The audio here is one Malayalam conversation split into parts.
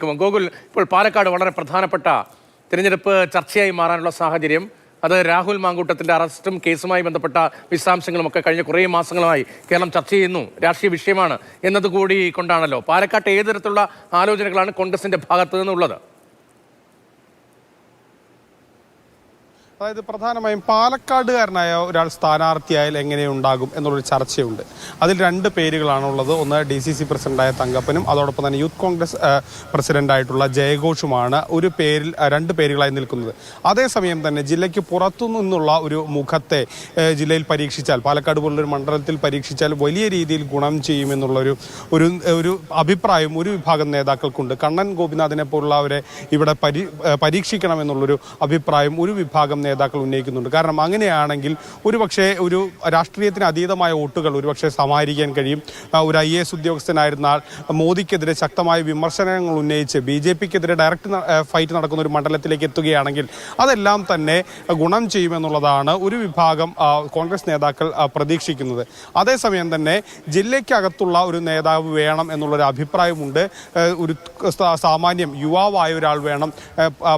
ഗോകുലിലേക്ക് ഗോകുൽ, ഇപ്പോൾ പാലക്കാട് വളരെ പ്രധാനപ്പെട്ട തിരഞ്ഞെടുപ്പ് ചർച്ചയായി മാറാനുള്ള സാഹചര്യം, അത് രാഹുൽ മാങ്കൂട്ടത്തിന്റെ അറസ്റ്റും കേസുമായി ബന്ധപ്പെട്ട വിശദാംശങ്ങളും ഒക്കെ കഴിഞ്ഞ കുറേ മാസങ്ങളായി കേരളം ചർച്ച ചെയ്യുന്നു, രാഷ്ട്രീയ വിഷയമാണ് എന്നതുകൂടി കൊണ്ടാണല്ലോ. പാലക്കാട്ട് ഏത് തരത്തിലുള്ള ആലോചനകളാണ് കോൺഗ്രസിന്റെ ഭാഗത്തു നിന്നുള്ളത്? അതായത് പ്രധാനമായും പാലക്കാടുകാരനായ ഒരാൾ സ്ഥാനാർത്ഥിയായാൽ എങ്ങനെയുണ്ടാകും എന്നുള്ളൊരു ചർച്ചയുണ്ട്. അതിൽ രണ്ട് പേരുകളാണുള്ളത്. ഒന്ന് DCC പ്രസിഡന്റായ തങ്കപ്പനും അതോടൊപ്പം തന്നെ യൂത്ത് കോൺഗ്രസ് പ്രസിഡന്റായിട്ടുള്ള ജയഘോഷുമാണ് രണ്ട് പേരുകളായി നിൽക്കുന്നത്. അതേസമയം തന്നെ ജില്ലയ്ക്ക് പുറത്തു നിന്നുള്ള ഒരു മുഖത്തെ ജില്ലയിൽ പരീക്ഷിച്ചാൽ, പാലക്കാട് പോലുള്ളൊരു മണ്ഡലത്തിൽ പരീക്ഷിച്ചാൽ വലിയ രീതിയിൽ ഗുണം ചെയ്യുമെന്നുള്ളൊരു ഒരു അഭിപ്രായം ഒരു വിഭാഗം നേതാക്കൾക്കുണ്ട്. കണ്ണൻ ഗോപിനാഥിനെ പോലുള്ളവരെ ഇവിടെ പരീക്ഷിക്കണമെന്നുള്ളൊരു അഭിപ്രായം ഒരു വിഭാഗം നേതാക്കൾ ഉന്നയിക്കുന്നുണ്ട്. കാരണം അങ്ങനെയാണെങ്കിൽ ഒരുപക്ഷെ ഒരു രാഷ്ട്രീയത്തിന് അതീതമായ വോട്ടുകൾ ഒരുപക്ഷെ സമാഹരിക്കാൻ കഴിയും. ഒരു IAS ഉദ്യോഗസ്ഥനായിരുന്ന മോദിക്കെതിരെ ശക്തമായ വിമർശനങ്ങൾ ഉന്നയിച്ച് BJPക്കെതിരെ ഡയറക്റ്റ് ഫൈറ്റ് നടക്കുന്ന ഒരു മണ്ഡലത്തിലേക്ക് എത്തുകയാണെങ്കിൽ അതെല്ലാം തന്നെ ഗുണം ചെയ്യുമെന്നുള്ളതാണ് ഒരു വിഭാഗം കോൺഗ്രസ് നേതാക്കൾ പ്രതീക്ഷിക്കുന്നത്. അതേസമയം തന്നെ ജില്ലയ്ക്കകത്തുള്ള ഒരു നേതാവ് വേണം എന്നുള്ളൊരു അഭിപ്രായമുണ്ട്. ഒരു സാമാന്യം യുവാവായ ഒരാൾ വേണം.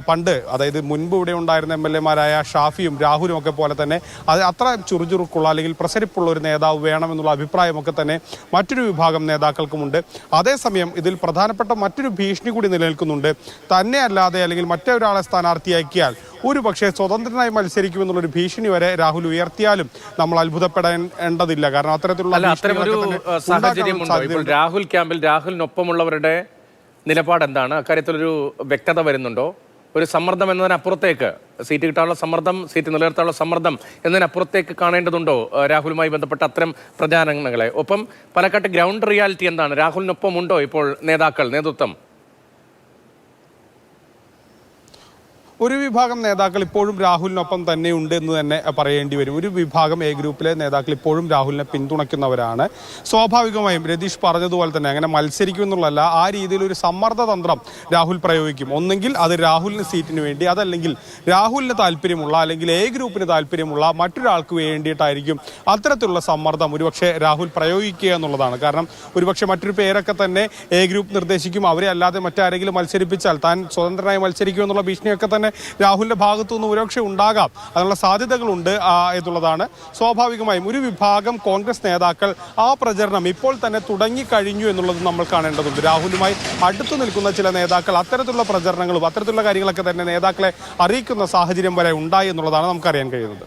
പണ്ട്, അതായത് മുൻപ് ഇവിടെ ഉണ്ടായിരുന്ന MLA-മാരായ ഷാഫിയും രാഹുലും ഒക്കെ പോലെ തന്നെ അത് അത്ര ചുറുചുറുക്കുള്ള അല്ലെങ്കിൽ പ്രസരിപ്പുള്ള ഒരു നേതാവ് വേണമെന്നുള്ള അഭിപ്രായമൊക്കെ തന്നെ മറ്റൊരു വിഭാഗം നേതാക്കൾക്കുമുണ്ട്. അതേസമയം ഇതിൽ പ്രധാനപ്പെട്ട മറ്റൊരു ഭീഷണി കൂടി നിലനിൽക്കുന്നുണ്ട്. തന്നെ അല്ലാതെ അല്ലെങ്കിൽ മറ്റൊരാളെ സ്ഥാനാർത്ഥിയാക്കിയാൽ ഒരു പക്ഷേ സ്വതന്ത്രനായി മത്സരിക്കുമെന്നുള്ളൊരു ഭീഷണി വരെ രാഹുൽ ഉയർത്തിയാലും നമ്മൾ അത്ഭുതപ്പെടേണ്ടതില്ല. കാരണം അത്തരത്തിലുള്ള രാഹുൽ ക്യാമ്പിൽ രാഹുലിനൊപ്പമുള്ളവരുടെ നിലപാട് എന്താണ്? അക്കാര്യത്തിലൊരു വ്യക്തത വരുന്നുണ്ടോ? ഒരു സമ്മർദ്ദം എന്നതിനപ്പുറത്തേക്ക്, സീറ്റ് കിട്ടാനുള്ള സമ്മർദ്ദം, സീറ്റ് നിലനിർത്താനുള്ള സമ്മർദ്ദം എന്നതിനപ്പുറത്തേക്ക് കാണേണ്ടതുണ്ടോ രാഹുലുമായി ബന്ധപ്പെട്ട അത്തരം പ്രചാരണങ്ങളെ? ഒപ്പം പാലക്കാട്ട് ഗ്രൗണ്ട് റിയാലിറ്റി എന്താണ്? രാഹുലിനൊപ്പം ഉണ്ടോ ഇപ്പോൾ നേതൃത്വം? ഒരു വിഭാഗം നേതാക്കൾ ഇപ്പോഴും രാഹുലിനൊപ്പം തന്നെ ഉണ്ട് എന്ന് തന്നെ പറയേണ്ടി വരും. ഒരു വിഭാഗം A ഗ്രൂപ്പിലെ നേതാക്കൾ ഇപ്പോഴും രാഹുലിനെ പിന്തുണയ്ക്കുന്നവരാണ്. സ്വാഭാവികമായും രതീഷ് പറഞ്ഞതുപോലെ തന്നെ അങ്ങനെ മത്സരിക്കുമെന്നുള്ളതല്ല, ആ രീതിയിൽ ഒരു സമ്മർദ്ദ തന്ത്രം രാഹുൽ പ്രയോഗിക്കും. ഒന്നെങ്കിൽ അത് രാഹുലിന് സീറ്റിന് വേണ്ടി, അതല്ലെങ്കിൽ രാഹുലിന് താല്പര്യമുള്ള അല്ലെങ്കിൽ A ഗ്രൂപ്പിന് താല്പര്യമുള്ള മറ്റൊരാൾക്ക് വേണ്ടിയിട്ടായിരിക്കും അത്തരത്തിലുള്ള സമ്മർദ്ദം ഒരുപക്ഷെ രാഹുൽ പ്രയോഗിക്കുക എന്നുള്ളതാണ്. കാരണം ഒരുപക്ഷെ മറ്റൊരു പേരൊക്കെ തന്നെ A ഗ്രൂപ്പ് നിർദ്ദേശിക്കും. അവരെ അല്ലാതെ മറ്റാരെങ്കിലും മത്സരിപ്പിച്ചാൽ താൻ സ്വതന്ത്രനായി മത്സരിക്കുമെന്നുള്ള ഭീഷണിയൊക്കെ തന്നെ രാഹുലിന്റെ ഭാഗത്തു നിന്ന് ഒരുപക്ഷെ ഉണ്ടാകാം. അതിനുള്ള സാധ്യതകളുണ്ട് എന്നുള്ളതാണ്. സ്വാഭാവികമായും ഒരു വിഭാഗം കോൺഗ്രസ് നേതാക്കൾ ആ പ്രചരണം ഇപ്പോൾ തന്നെ തുടങ്ങിക്കഴിഞ്ഞു എന്നുള്ളത് നമ്മൾ കാണേണ്ടതുണ്ട്. രാഹുലുമായി അടുത്തു നിൽക്കുന്ന ചില നേതാക്കൾ അത്തരത്തിലുള്ള പ്രചരണങ്ങളും അത്തരത്തിലുള്ള കാര്യങ്ങളൊക്കെ തന്നെ നേതാക്കളെ അറിയിക്കുന്ന സാഹചര്യം വരെ ഉണ്ടായി എന്നുള്ളതാണ് നമുക്കറിയാൻ കഴിയുന്നത്.